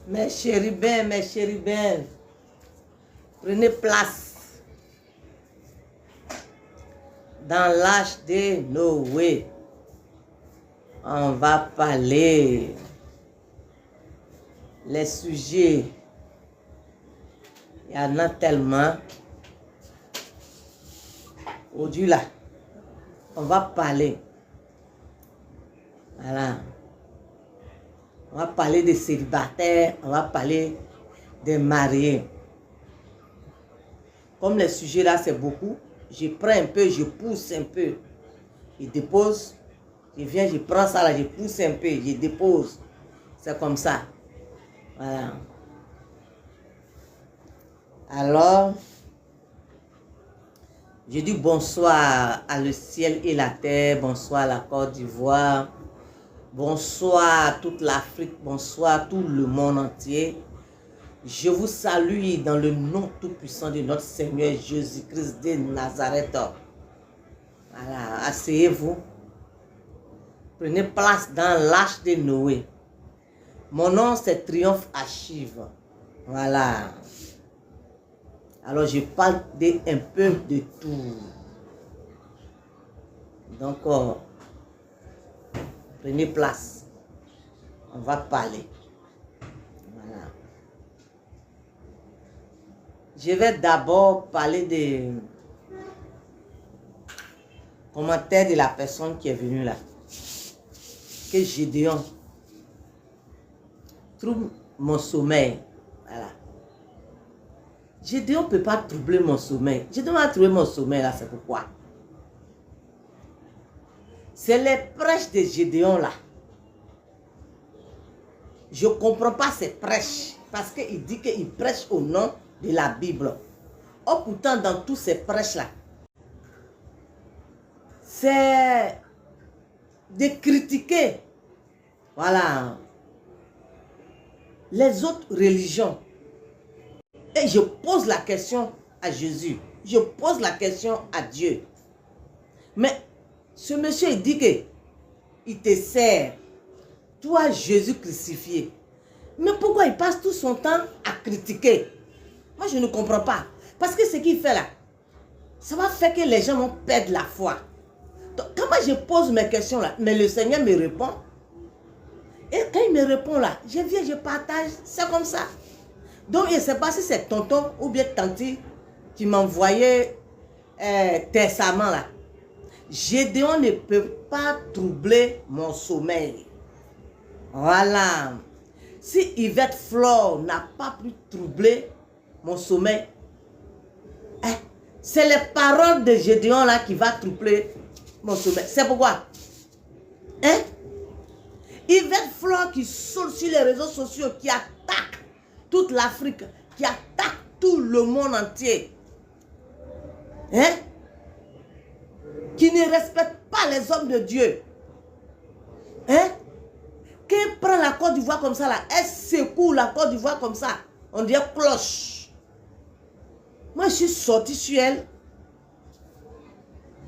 Mes chérubins, prenez place. Dans l'âge de Noé, on va parler les sujets. Il y en a tellement. Aujourd'hui là, on va parler. Voilà. On va parler des célibataires, on va parler des mariés. Comme les sujets là, c'est beaucoup, je prends un peu, je pousse un peu. Je dépose, je viens, je prends ça là, je pousse un peu, je dépose. C'est comme ça. Voilà. Alors, je dis bonsoir à le ciel et la terre, bonsoir à la Côte d'Ivoire. Bonsoir à toute l'Afrique, bonsoir à tout le monde entier. Je vous salue dans le nom tout-puissant de notre Seigneur Jésus-Christ de Nazareth. Voilà, asseyez-vous. Prenez place dans l'arche de Noé. Mon nom c'est Triomphe Archive. Voilà. Alors je parle un peu de tout. Donc, prenez place. On va parler. Voilà. Je vais d'abord parler des commentaires de la personne qui est venue là. Que Gédéon trouble mon sommeil. Voilà. Gédéon ne peut pas troubler mon sommeil. Gédéon a trouvé mon sommeil là, c'est pourquoi. C'est les prêches de Gédéon là. Je ne comprends pas ces prêches. Parce qu'il dit qu'il prêche au nom de la Bible. Oh, pourtant, dans tous ces prêches là, c'est de critiquer, voilà, les autres religions. Et je pose la question à Jésus. Je pose la question à Dieu. Mais ce monsieur, il dit que il te sert. Toi, Jésus crucifié. Mais pourquoi il passe tout son temps à critiquer? Moi, je ne comprends pas. Parce que ce qu'il fait là, ça va faire que les gens vont perdre la foi. Donc, quand moi je pose mes questions là, mais le Seigneur me répond. Et quand il me répond là, je viens, je partage. C'est comme ça. Donc, je ne sais pas si c'est tonton ou bien tanti qui m'envoyait testament là. Gédéon ne peut pas troubler mon sommeil. Voilà. Si Yvette Flore n'a pas pu troubler mon sommeil, c'est les paroles de Gédéon là qui va troubler mon sommeil. C'est pourquoi. Yvette Flore qui saute sur les réseaux sociaux, qui attaque toute l'Afrique, qui attaque tout le monde entier. Qui ne respecte pas les hommes de Dieu. Qui prend la Côte d'Ivoire comme ça, là, elle secoue la Côte d'Ivoire comme ça. On dirait cloche. Moi, je suis sorti sur elle.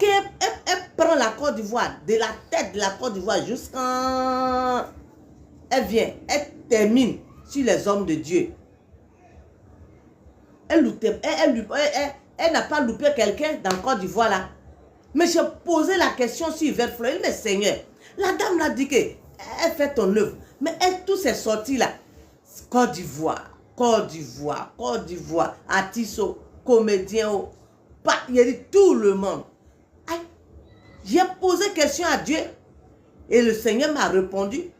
Elle prend la Côte d'Ivoire, de la tête de la Côte d'Ivoire jusqu'à... Elle vient, elle termine sur les hommes de Dieu. Elle n'a pas loupé quelqu'un dans la Côte d'Ivoire là. Mais j'ai posé la question sur Yvette Flore. Mais Seigneur, la dame l'a dit qu'elle fait ton œuvre. Mais elle, tous ces sorties là, Côte d'Ivoire, artistes, comédiens, il y a dit tout le monde. J'ai posé question à Dieu et le Seigneur m'a répondu.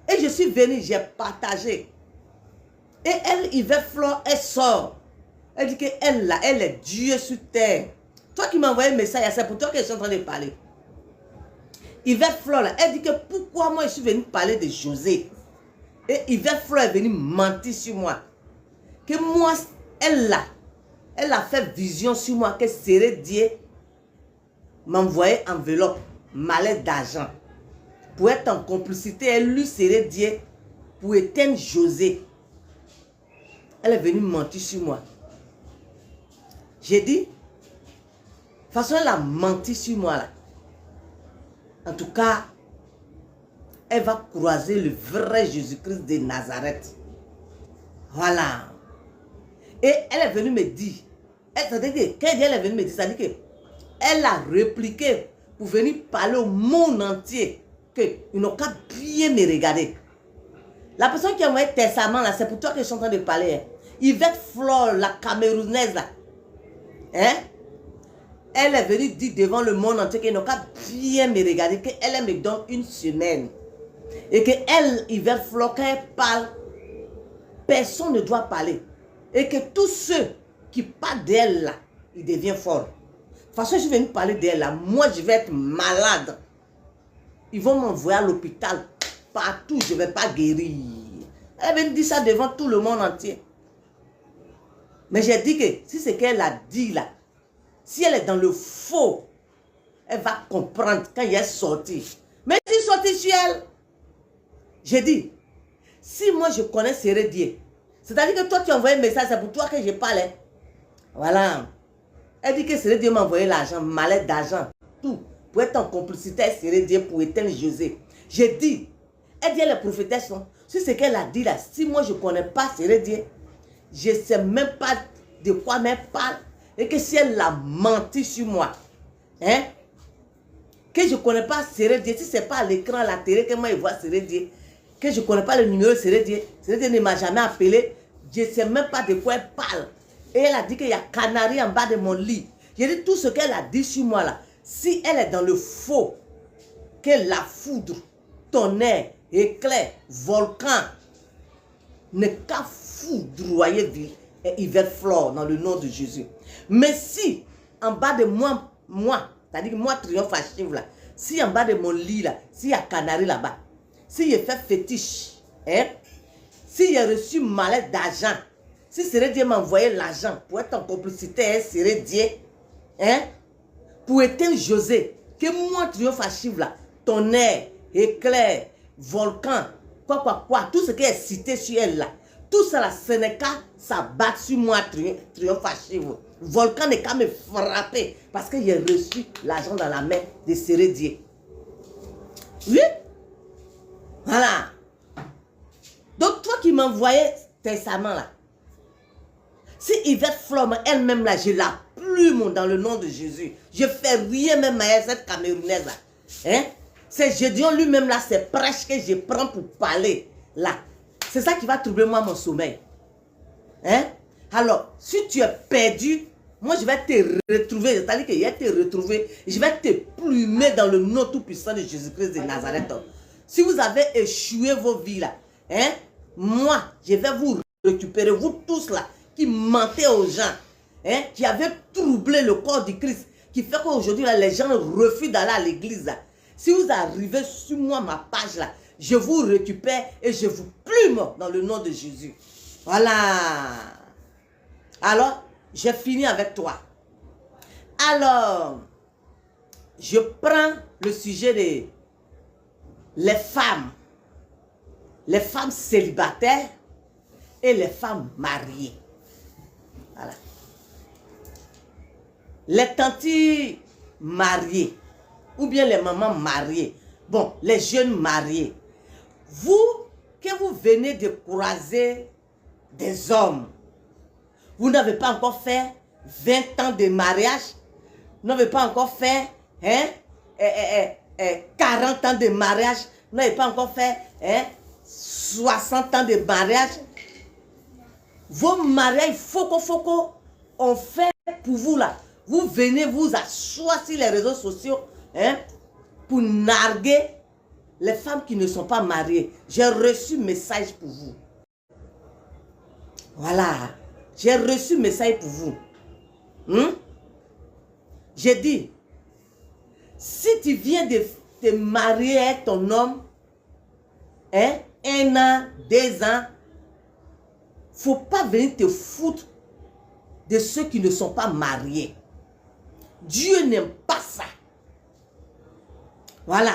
Et je suis venu, j'ai partagé. Et elle, Yvette Flore, elle sort. Elle dit qu'elle là, elle est Dieu sur terre. Toi qui m'as envoyé un message, c'est pour toi que je suis en train de parler. Yvette Flore, là, elle dit que pourquoi moi je suis venu parler de José. Et Yvette Flore est venue mentir sur moi. Que moi, elle a fait vision sur moi que serait Dieu m'envoyer enveloppe, malais d'argent. Pour être en complicité, elle lui serait Dieu pour éteindre José. Elle est venue mentir sur moi. J'ai dit, de toute façon, elle a menti sur moi là. En tout cas, elle va croiser le vrai Jésus-Christ de Nazareth. Voilà. Et elle est venue me dire, quand elle est venue me dire, ça dit qu'elle a répliqué pour venir parler au monde entier qu'ils n'ont qu'à bien me regarder. La personne qui a envoyé testament là, c'est pour toi que je suis en train de parler. Hein. Yvette Flore, la Camerounaise là. Hein? Elle est venue dire devant le monde entier qu'ils n'ont qu'à bien me regarder, qu'elle me donne une semaine. Et qu'elle, Yvette Flore, quand elle parle, personne ne doit parler. Et que tous ceux qui parlent d'elle là, ils deviennent forts. De toute façon, je suis venue parler d'elle là. Moi, je vais être malade. Ils vont m'envoyer à l'hôpital. Partout, je ne vais pas guérir. Elle vient dire ça devant tout le monde entier. Mais j'ai dit que si c'est qu'elle a dit là, si elle est dans le faux, elle va comprendre quand il est sorti. Mais si sorti sur elle, j'ai dit, si moi je connais Sérédier, c'est-à-dire que toi tu as envoyé un message, c'est pour toi que je parle. Voilà. Elle dit que Sérédier m'a envoyé l'argent, mallette d'argent, tout, pour être en complicité avec Sérédier pour éteindre José. J'ai dit, elle dit, elle est prophétesse, non? Si c'est qu'elle a dit là, si moi je ne connais pas Sérédier, je ne sais même pas de quoi elle parle, et que si elle a menti sur moi, hein, que je ne connais pas Sérédier, si ce n'est pas à l'écran, à la télé, que moi je vois Sérédier, que je ne connais pas le numéro de Sérédier, Sérédier ne m'a jamais appelé, je ne sais même pas de quoi elle parle. Et elle a dit qu'il y a canari en bas de mon lit. J'ai dit tout ce qu'elle a dit sur moi là, si elle est dans le faux, que la foudre, tonnerre, éclair, volcan, ne qu'à foudroyer Yvette Flore dans le nom de Jésus. Mais si en bas de moi, c'est-à-dire que moi, triomphe à chiffre là, si en bas de mon lit là, s'il y a canari là-bas, si je fais fétiche, hein, si j'ai reçu mallette d'argent, si Sérédier m'a envoyé l'argent pour être en complicité avec Sérédier, hein, pour éteindre José, que moi, triomphe à chiffre là, tonnerre, éclair, volcan, quoi, tout ce qui est cité sur elle là, tout ça là, ce n'est qu'à s'abattre sur moi, triomphe à chiffre. Volcan n'est qu'à me frapper parce que j'ai reçu l'argent dans la main de Sérédier. Oui? Voilà. Donc, toi qui m'envoyais testament là, si Yvette Flore elle-même là, je la plume dans le nom de Jésus, je fais rien même à cette Camerounaise là. Hein? C'est Gédéon lui-même là, c'est prêche que je prends pour parler là. C'est ça qui va troubler moi mon sommeil. Hein? Alors, si tu es perdu, moi je vais te retrouver, c'est-à-dire que je vais te retrouver, je vais te plumer dans le nom tout-puissant de Jésus-Christ de Nazareth. Si vous avez échoué vos vies là, hein, moi je vais vous récupérer, vous tous là, qui mentez aux gens, hein, qui avez troublé le corps du Christ, qui fait qu'aujourd'hui les gens refusent d'aller à l'église. Si vous arrivez sur moi, ma page là, je vous récupère et je vous plume dans le nom de Jésus. Voilà. Alors, j'ai fini avec toi. Alors, je prends le sujet des les femmes célibataires et les femmes mariées. Voilà. Les tantis mariées ou bien les mamans mariées, bon, les jeunes mariés, vous, que vous venez de croiser des hommes, vous n'avez pas encore fait 20 ans de mariage, vous n'avez pas encore fait 40 ans de mariage, vous n'avez pas encore fait 60 ans de mariage. Vos mariages, il faut qu'on fait pour vous là. Vous venez vous asseoir sur les réseaux sociaux, hein, pour narguer les femmes qui ne sont pas mariées. J'ai reçu message pour vous. Voilà. J'ai reçu message pour vous. J'ai dit, si tu viens de te marier avec ton homme, hein, 1 an, 2 ans, faut pas venir te foutre de ceux qui ne sont pas mariés. Dieu n'aime pas ça. Voilà.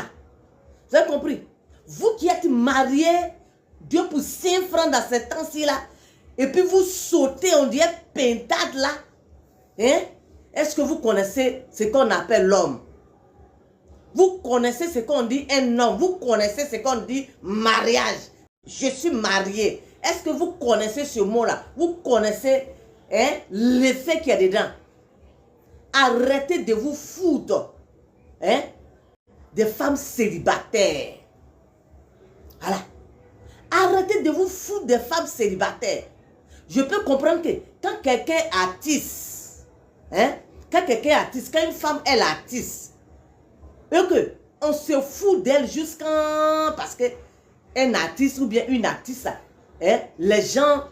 Vous avez compris? Vous qui êtes mariés, Dieu pour 5 francs dans ces temps-ci là, et puis vous sautez, on dirait pintade là. Hein? Est-ce que vous connaissez ce qu'on appelle l'homme? Vous connaissez ce qu'on dit un homme? Vous connaissez ce qu'on dit mariage? Je suis marié. Est-ce que vous connaissez ce mot-là? Vous connaissez l'effet qu'il y a dedans? Arrêtez de vous foutre des femmes célibataires. Voilà. Arrêtez de vous foutre des femmes célibataires. Je peux comprendre que quand quelqu'un est artiste, quand quelqu'un est artiste, quand une femme est artiste, et qu'on se fout d'elle jusqu'à... Parce qu'un artiste ou bien une artiste, les gens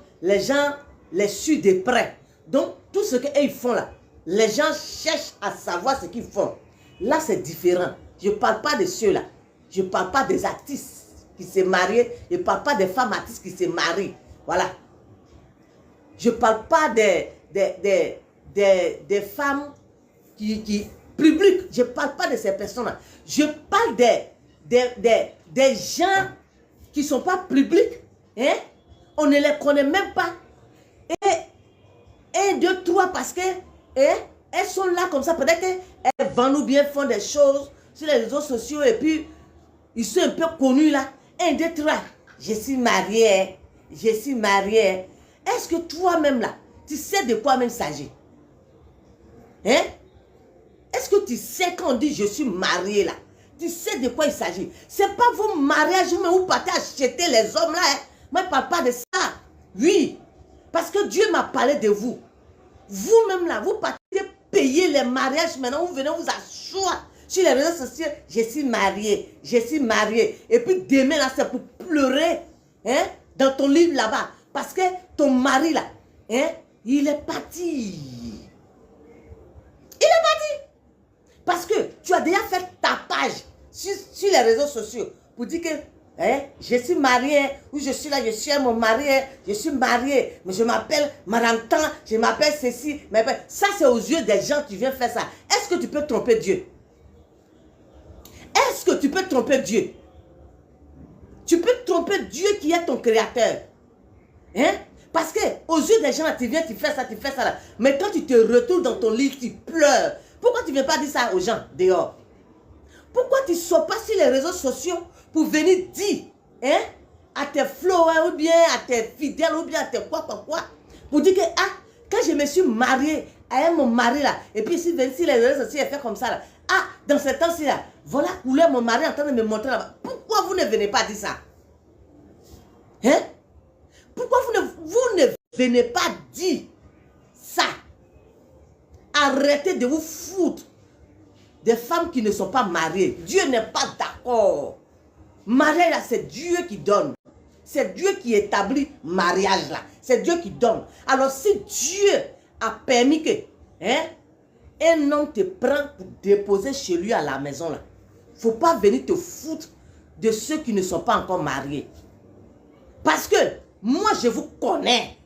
les suivent de près. Donc, tout ce qu'ils font là, les gens cherchent à savoir ce qu'ils font. Là, c'est différent. Je ne parle pas de ceux-là. Je ne parle pas des artistes qui se marient. Je ne parle pas des femmes artistes qui se marient. Voilà. Je ne parle pas des femmes qui publiques. Je ne parle pas de ces personnes-là. Je parle des gens qui ne sont pas publics. On ne les connaît même pas. Et 1, 2, 3 parce que elles sont là comme ça. Peut-être qu'elles vendent ou bien font des choses sur les réseaux sociaux et puis ils sont un peu connus là. 1, 2, 3. Je suis mariée. Je suis mariée. Est-ce que toi-même là, tu sais de quoi même s'agit? Est-ce que tu sais quand on dit je suis mariée là? Tu sais de quoi il s'agit? C'est pas vos mariages mais vous partez acheter les hommes là. Moi je ne parle pas de ça. Oui. Parce que Dieu m'a parlé de vous. Vous-même là, vous partez payer les mariages maintenant. Vous venez vous asseoir sur les réseaux sociaux. Je suis mariée. Je suis mariée. Et puis demain là, c'est pour pleurer dans ton lit là-bas. Parce que ton mari là, il est parti. Il est parti. Parce que tu as déjà fait tapage sur les réseaux sociaux pour dire que je suis mariée, ou je suis là, je suis mon mari, je suis mariée, mais je m'appelle Madame Tan, je m'appelle ceci. Ça, c'est aux yeux des gens qui viennent faire ça. Est-ce que tu peux tromper Dieu? Est-ce que tu peux tromper Dieu? Tu peux tromper Dieu qui est ton créateur. Parce que aux yeux des gens, tu viens, tu fais ça là. Mais quand tu te retrouves dans ton lit, tu pleures. Pourquoi tu ne viens pas dire ça aux gens dehors? Pourquoi tu ne sors pas sur les réseaux sociaux pour venir dire à tes followers ou bien à tes fidèles ou bien à tes quoi, pour dire que quand je me suis mariée à mon mari là, et puis si les réseaux sociaux fait comme ça là, dans ce temps-ci là, voilà où est mon mari en train de me montrer là-bas. Pourquoi vous ne venez pas dire ça? Pourquoi vous ne venez pas dire ça? Arrêtez de vous foutre des femmes qui ne sont pas mariées. Dieu n'est pas d'accord. Mariage là, c'est Dieu qui donne. C'est Dieu qui établit mariage là. C'est Dieu qui donne. Alors si Dieu a permis que un homme te prend pour déposer chez lui à la maison là, il ne faut pas venir te foutre de ceux qui ne sont pas encore mariés. Parce que moi je vous connais.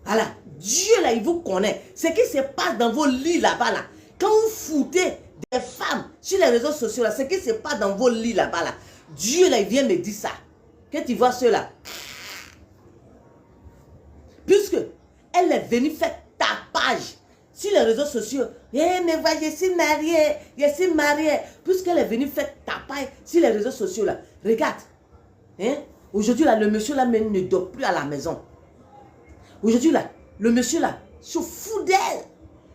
Voilà, Dieu là il vous connaît. Ce qui se passe dans vos lits là-bas là, quand vous foutez des femmes sur les réseaux sociaux là, ce qui se passe dans vos lits là-bas là, Dieu là il vient me dire ça. Que tu vois cela. Puisque elle est venue faire tapage sur les réseaux sociaux. Mais voilà, je suis mariée. Puisqu'elle est venue faire tapage sur les réseaux sociaux là. Regarde. Aujourd'hui là, le monsieur là même ne dort plus à la maison. Aujourd'hui là, le monsieur là se fout d'elle.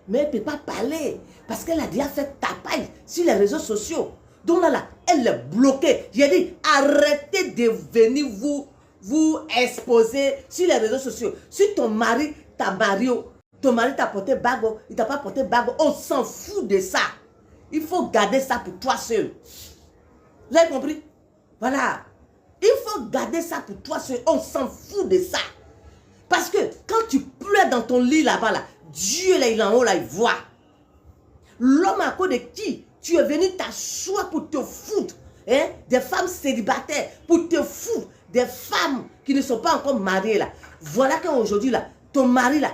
Mais elle ne peut pas parler. Parce qu'elle a déjà fait tapage sur les réseaux sociaux. Donc là, elle est bloquée. J'ai dit, arrêtez de venir vous exposer sur les réseaux sociaux. Si ton mari t'a marié, ton mari t'a porté bague, il t'a pas porté bague, on s'en fout de ça. Il faut garder ça pour toi seul. Vous avez compris? Voilà. Il faut garder ça pour toi seul. On s'en fout de ça. Parce que quand tu pleures dans ton lit là-bas, là, Dieu là, il est en haut, là, il voit. L'homme à cause de qui tu es venu t'asseoir pour te foutre des femmes célibataires, pour te foutre des femmes qui ne sont pas encore mariées là. Voilà qu'aujourd'hui là, ton mari là,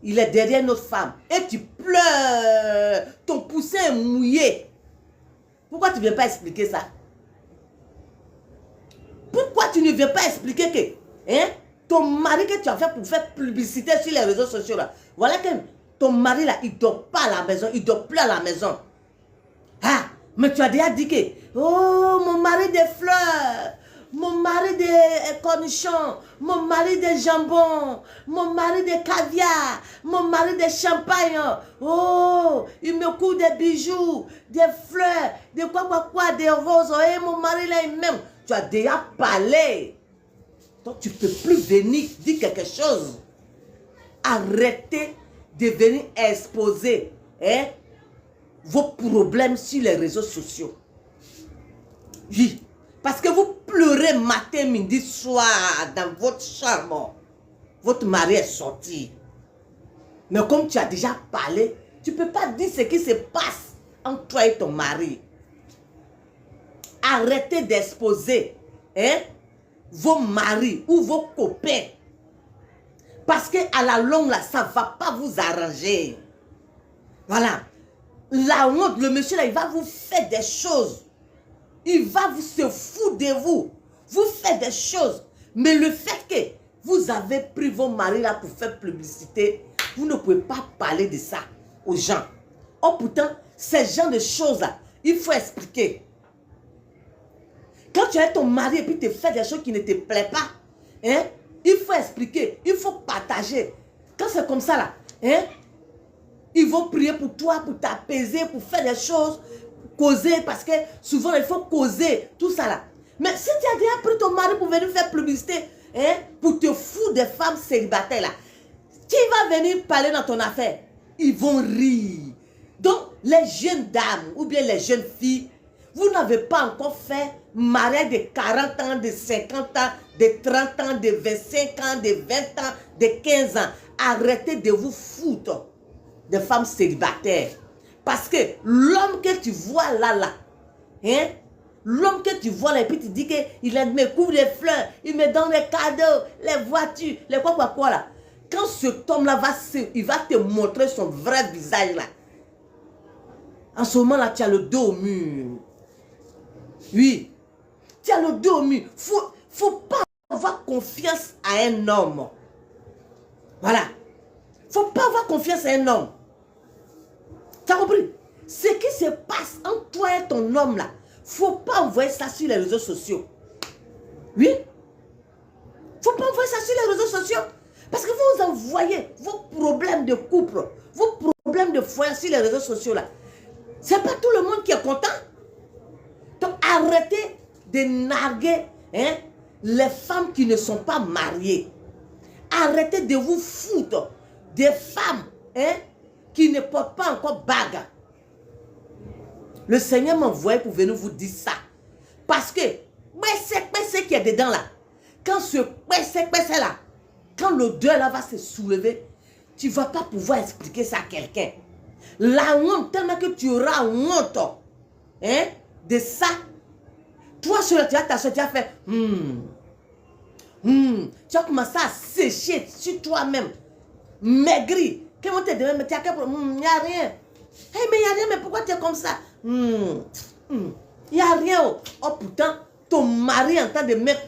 il est derrière notre femme et tu pleures, ton poussin est mouillé. Pourquoi tu ne viens pas expliquer ça? Pourquoi tu ne viens pas expliquer que ton mari que tu as fait pour faire publicité sur les réseaux sociaux là, voilà que ton mari là, il ne dort pas à la maison, il ne dort plus à la maison. Mais tu as déjà dit que, oh, mon mari des fleurs, mon mari des cornichons, mon mari des jambons, mon mari des caviar, mon mari des champagnes. Oh, il me coûte des bijoux, des fleurs, des quoi, des roses. Et mon mari là, il m'aime. Tu as déjà parlé. Donc tu ne peux plus venir dire quelque chose. Arrêtez de venir exposer vos problèmes sur les réseaux sociaux. Oui. Parce que vous pleurez matin, midi, soir dans votre chambre. Votre mari est sorti. Mais comme tu as déjà parlé, tu ne peux pas dire ce qui se passe entre toi et ton mari. Arrêtez d'exposer vos maris ou vos copains. Parce qu'à la longue, là, ça ne va pas vous arranger. Voilà. La honte, le monsieur, là, il va vous faire des choses. Il va se foutre de vous. Vous faites des choses. Mais le fait que vous avez pris vos maris là pour faire publicité, vous ne pouvez pas parler de ça aux gens. Oh pourtant, ces genres de choses-là, il faut expliquer. Quand tu as ton mari et puis tu fais des choses qui ne te plaisent pas, il faut expliquer, il faut partager. Quand c'est comme ça là, ils vont prier pour toi, pour t'apaiser, pour faire des choses, causer, parce que souvent il faut causer, tout ça là. Mais si tu as déjà pris ton mari pour venir faire publicité, pour te foutre des femmes célibataires là, qui va venir parler dans ton affaire? Ils vont rire. Donc, les jeunes dames ou bien les jeunes filles, vous n'avez pas encore fait mariage de 40 ans, de 50 ans, de 30 ans, de 25 ans, de 20 ans, de 15 ans. Arrêtez de vous foutre des femmes célibataires. Parce que l'homme que tu vois là, l'homme que tu vois là, et puis tu dis qu'il me couvre les fleurs, il me donne les cadeaux, les voitures, les quoi là. Quand cet homme-là il va te montrer son vrai visage là. En ce moment-là, tu as le dos au mur. Oui. Tu as le dos au mur. Faut pas avoir confiance à un homme. Voilà. Faut pas avoir confiance à un homme. Tu as compris? Ce qui se passe entre toi et ton homme là, faut pas envoyer ça sur les réseaux sociaux. Oui? Faut pas envoyer ça sur les réseaux sociaux. Parce que vous envoyez vos problèmes de couple, vos problèmes de foyer sur les réseaux sociaux là. C'est pas tout le monde qui est content. Donc arrêtez de narguer les femmes qui ne sont pas mariées. Arrêtez de vous foutre des femmes qui ne portent pas encore bague. Le Seigneur m'a envoyé pour venir vous dire ça. Parce que ce qui est dedans là, quand ce là, quand l'odeur là va se soulever, tu ne vas pas pouvoir expliquer ça à quelqu'un. La honte, tellement que tu auras honte de ça. Toi, tu vas t'asseoir, tu vas faire tu vas commencer à sécher sur toi-même. Maigri. Comment tu es demain, mais tu as il n'y a rien. Hey, mais il n'y a rien, mais pourquoi tu es comme ça? Il n'y a rien. Oh, pourtant, ton mari est en train de mettre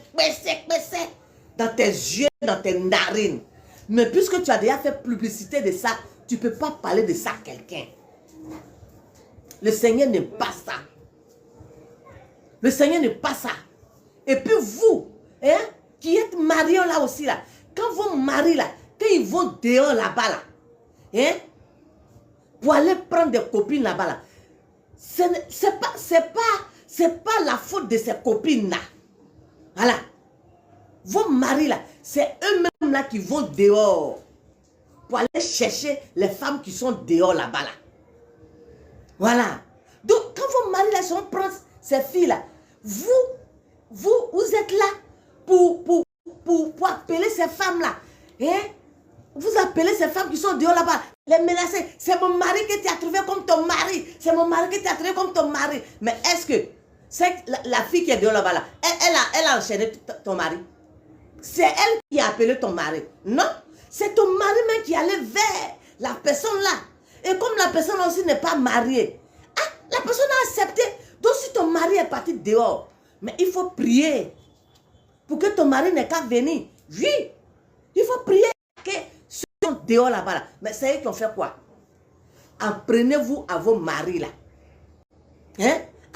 dans tes yeux, dans tes narines. Mais puisque tu as déjà fait publicité de ça, tu ne peux pas parler de ça à quelqu'un. Le Seigneur n'aime pas ça. Le Seigneur n'aime pas ça. Et puis vous, qui êtes mariés là aussi, là, quand vos maris, là, quand ils vont dehors là-bas, là, pour aller prendre des copines là-bas, là, c'est pas la faute de ces copines-là. Voilà. Vos maris, là, c'est eux-mêmes là qui vont dehors pour aller chercher les femmes qui sont dehors là-bas. Là. Voilà. Donc, quand vos maris là sont prendre ces filles-là, vous êtes là pour appeler ces femmes-là. Vous appelez ces femmes qui sont dehors là-bas, les menacer. C'est mon mari que tu as trouvé comme ton mari. C'est mon mari que tu as trouvé comme ton mari. Mais est-ce que la fille qui est dehors là-bas, là, elle a enchaîné ton mari? C'est elle qui a appelé ton mari. Non, c'est ton mari même qui allait vers la personne là. Et comme la personne aussi n'est pas mariée, la personne a accepté. Donc si ton mari est parti dehors, mais il faut prier pour que ton mari n'ait qu'à venir. Oui, il faut prier que ceux qui sont dehors là-bas. Là. Mais c'est eux qui ont fait quoi? Apprenez-vous à vos maris là.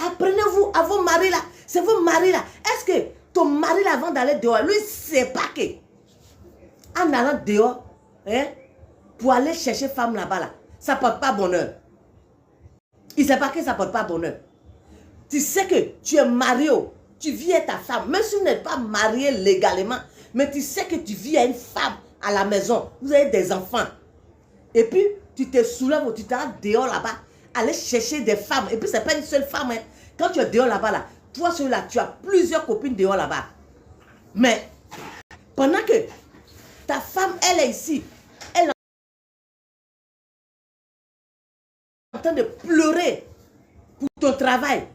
Apprenez-vous à vos maris là. C'est vos maris là. Est-ce que ton mari, là, avant d'aller dehors, lui, c'est pas que, en allant dehors, hein, pour aller chercher femme là-bas, là, ça ne porte pas bonheur. Il ne sait pas que ça ne porte pas bonheur. Tu sais que tu es marié, tu vis avec ta femme, même si tu n'es pas marié légalement, mais tu sais que tu vis avec une femme à la maison, vous avez des enfants. Et puis, tu te soulèves, tu t'en dehors là-bas, aller chercher des femmes. Et puis, ce n'est pas une seule femme. Hein. Quand tu es dehors là-bas, là, toi, celui-là, tu as plusieurs copines dehors là-bas. Mais, pendant que ta femme, elle est ici, elle est en train de pleurer pour ton travail,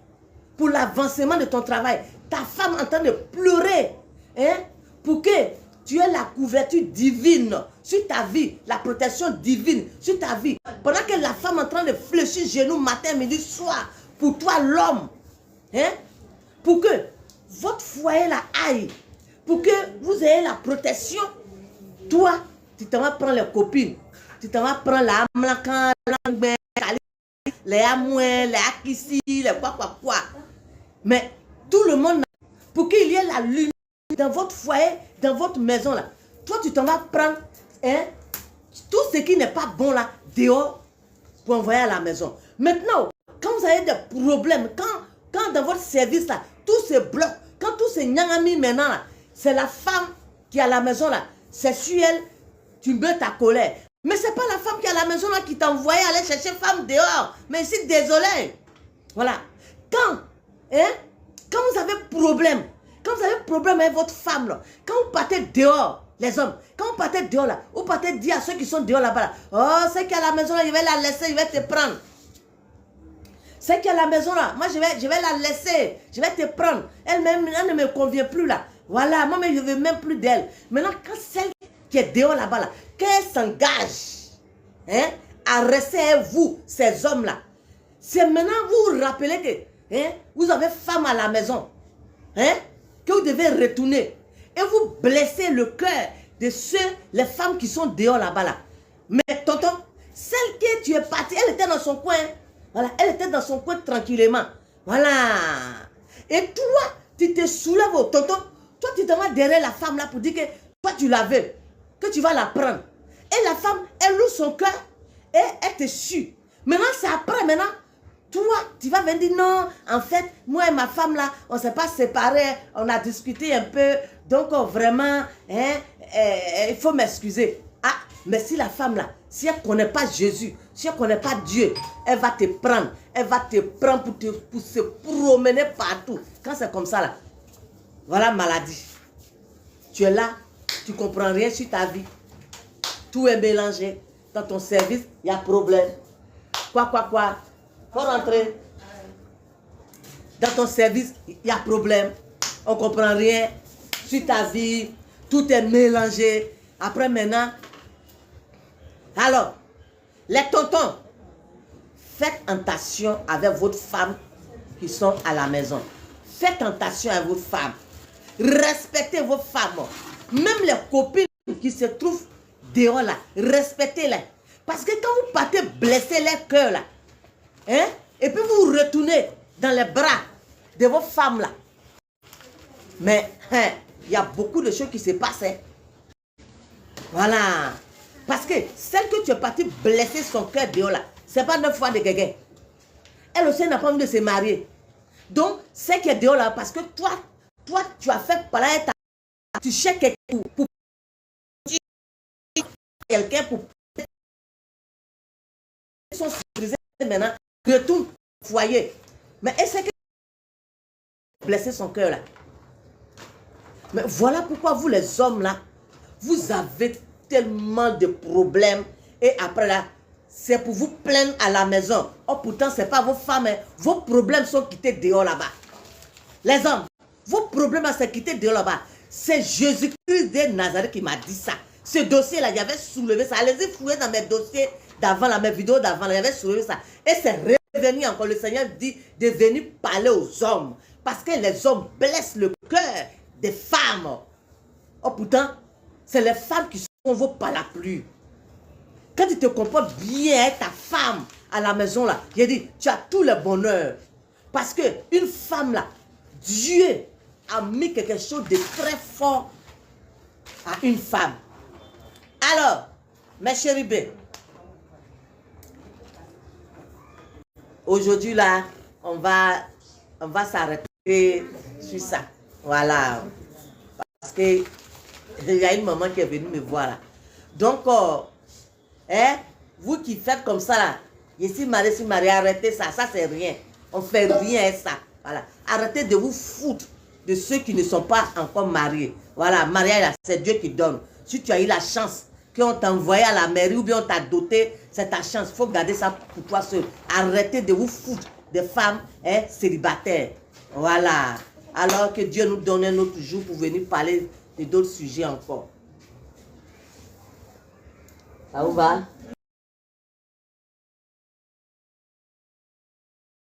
pour l'avancement de ton travail. Ta femme est en train de pleurer, hein, pour que tu aies la couverture divine sur ta vie, la protection divine sur ta vie. Pendant que la femme est en train de fléchir genoux matin, midi, soir, pour toi l'homme, hein, pour que votre foyer la aille, pour que vous ayez la protection. Toi, tu t'en vas prendre les copines, tu t'en vas prendre la amlakan, les amouins, les akissi, les quoi. Mais tout le monde, pour qu'il y ait la lumière dans votre foyer, dans votre maison là, toi tu t'en vas prendre, hein, tout ce qui n'est pas bon là, dehors, pour envoyer à la maison. Maintenant, quand vous avez des problèmes, quand dans votre service là, tout se bloque, quand tout se nyangami maintenant là, c'est la femme qui est à la maison là, c'est sur elle, tu mets ta colère. Mais c'est pas la femme qui est à la maison là qui t'a envoyé aller chercher femme dehors. Mais ici, désolé. Voilà. Quand vous avez problème, avec votre femme là, quand vous partez dehors, les hommes, quand vous partez dehors là, vous partez dire à ceux qui sont dehors là-bas là, oh, celle qui est à la maison là, je vais la laisser, je vais te prendre. Celle qui est à la maison là, moi je vais la laisser, je vais te prendre. Elle-même, elle ne me convient plus là. Voilà, moi je ne veux même plus d'elle. Maintenant, quand celle qui est dehors là-bas là, qu'elle s'engage, hein, à rester avec vous, ces hommes-là, c'est maintenant vous vous rappelez que, hein, vous avez femme à la maison, hein, que vous devez retourner. Et vous blessez le cœur de les femmes qui sont dehors là-bas là. Mais tonton, celle que tu es partie, elle était dans son coin. Voilà, elle était dans son coin tranquillement. Voilà. Et toi, tu te soulèves au tonton. Toi, tu te vas derrière la femme là pour dire que toi, tu la veux. Que tu vas la prendre. Et la femme, elle ouvre son cœur et elle te suit. Maintenant, c'est après, maintenant, toi, tu vas venir dire non, en fait, moi et ma femme là, on ne s'est pas séparés, on a discuté un peu, donc vraiment, hein, il faut m'excuser. Ah, mais si la femme là, si elle ne connaît pas Jésus, si elle ne connaît pas Dieu, elle va te prendre pour se promener partout. Quand c'est comme ça là, voilà maladie. Tu es là, tu ne comprends rien sur ta vie. Tout est mélangé. Dans ton service, il y a problème. Quoi. Faut rentrer. Dans ton service, il y a problème. On ne comprend rien sur ta vie. Tout est mélangé. Après maintenant, alors, les tontons, faites attention avec votre femme qui sont à la maison. Faites attention avec votre femme. Respectez vos femmes. Même les copines qui se trouvent dehors là, respectez-les. Parce que quand vous partez blesser les cœurs là, hein, et puis vous retournez dans les bras de vos femmes là, mais hein, il y a beaucoup de choses qui se passent. Hein. Voilà. Parce que celle que tu es parti blesser son cœur dehors là, ce n'est pas 9 fois de guéguin. Elle aussi n'a pas envie de se marier. Donc, celle qui est dehors là, parce que toi, tu as fait par là, tu cherches quelqu'un pour sont sécurisés maintenant, retourne au foyer. Mais elle sait que blesser son cœur là. Mais voilà pourquoi vous les hommes là, vous avez tellement de problèmes et après là, c'est pour vous plaindre à la maison. Oh pourtant c'est pas vos femmes, hein. Vos problèmes sont quittés dehors là-bas. Les hommes, vos problèmes sont quittés dehors là-bas. C'est Jésus-Christ de Nazareth qui m'a dit ça. Ce dossier-là, j'avais soulevé ça. Allez-y fouiller dans mes dossiers d'avant, mes vidéos d'avant, j'avais soulevé ça. Et c'est revenu encore. Le Seigneur dit de venir parler aux hommes. Parce que les hommes blessent le cœur des femmes. Oh pourtant, c'est les femmes qui sont vos parapluies. Quand tu te comportes bien avec ta femme à la maison, là, j'ai dit, tu as tout le bonheur. Parce qu'une femme, là, Dieu a mis quelque chose de très fort à une femme. Alors, mes chéris B, aujourd'hui là, on va s'arrêter sur ça. Voilà. Parce que il y a une maman qui est venue me voir là. Donc, vous qui faites comme ça là, je suis mariée, arrêtez ça. Ça c'est rien. On fait rien ça. Voilà. Arrêtez de vous foutre de ceux qui ne sont pas encore mariés. Voilà, mariage, c'est Dieu qui donne. Si tu as eu la chance qu'on t'a envoyé à la mairie ou bien on t'a doté, c'est ta chance. Il faut garder ça pour toi seul. Arrêtez de vous foutre des femmes célibataires. Voilà. Alors que Dieu nous donne un autre jour pour venir parler de d'autres sujets encore. Ça vous va?